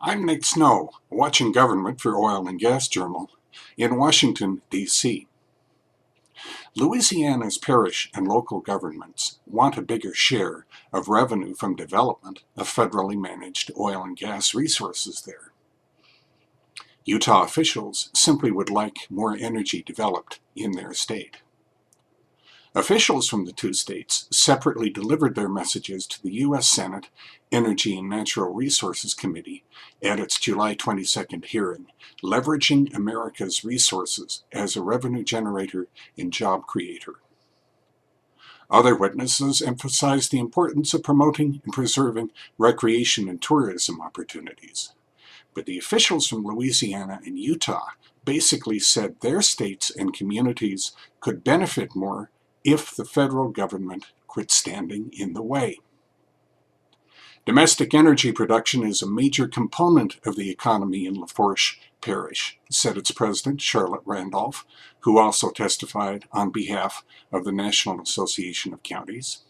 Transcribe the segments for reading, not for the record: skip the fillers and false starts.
I'm Nick Snow, watching Government for Oil and Gas Journal in Washington, D.C. Louisiana's parish and local governments want a bigger share of revenue from development of federally managed oil and gas resources there. Utah officials simply would like more energy developed in their state. Officials from the two states separately delivered their messages to the U.S. Senate Energy and Natural Resources Committee at its July 22nd hearing, leveraging America's resources as a revenue generator and job creator. Other witnesses emphasized the importance of promoting and preserving recreation and tourism opportunities. But the officials from Louisiana and Utah basically said their states and communities could benefit more if the federal government quit standing in the way. Domestic energy production is a major component of the economy in Lafourche Parish, said its president, Charlotte Randolph, who also testified on behalf of the National Association of Counties.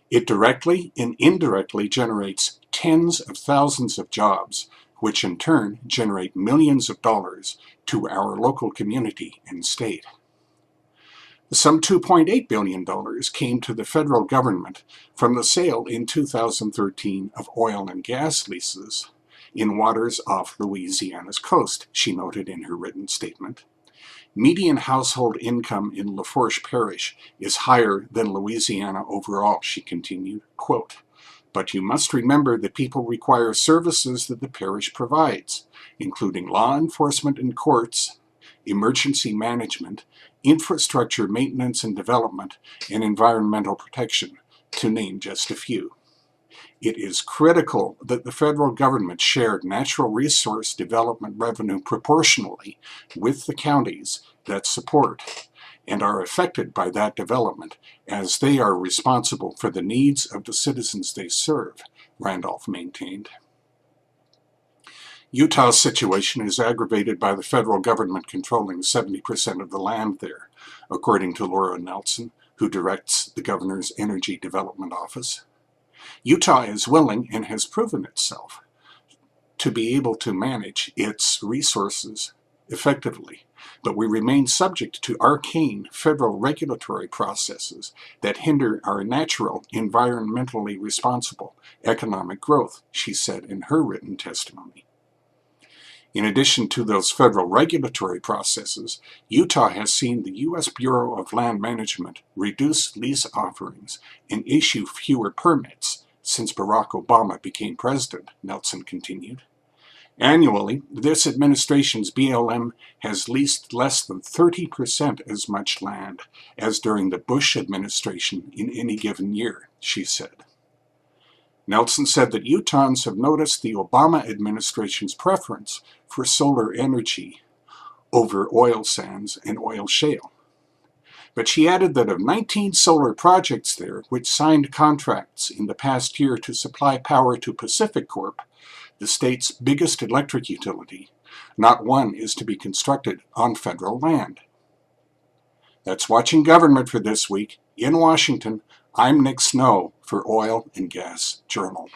It directly and indirectly generates tens of thousands of jobs, which in turn generate millions of dollars to our local community and state. Some $2.8 billion came to the federal government from the sale in 2013 of oil and gas leases in waters off Louisiana's coast, she noted in her written statement. Median household income in Lafourche Parish is higher than Louisiana overall, she continued, quote, but you must remember that people require services that the parish provides, including law enforcement and courts, emergency management, infrastructure maintenance and development, and environmental protection, to name just a few. It is critical that the federal government share natural resource development revenue proportionally with the counties that support and are affected by that development, as they are responsible for the needs of the citizens they serve, Randolph maintained. Utah's situation is aggravated by the federal government controlling 70% of the land there, according to Laura Nelson, who directs the governor's Energy Development Office. Utah is willing and has proven itself to be able to manage its resources effectively, but we remain subject to arcane federal regulatory processes that hinder our natural, environmentally responsible economic growth, she said in her written testimony. In addition to those federal regulatory processes, Utah has seen the U.S. Bureau of Land Management reduce lease offerings and issue fewer permits since Barack Obama became president, Nelson continued. Annually, this administration's BLM has leased less than 30% as much land as during the Bush administration in any given year, she said. Nelson said that Utahns have noticed the Obama administration's preference for solar energy over oil sands and oil shale. But she added that of 19 solar projects there, which signed contracts in the past year to supply power to Pacific Corp, the state's biggest electric utility, not one is to be constructed on federal land. That's Watching Government for this week. In Washington, I'm Nick Snow for Oil and Gas Journal.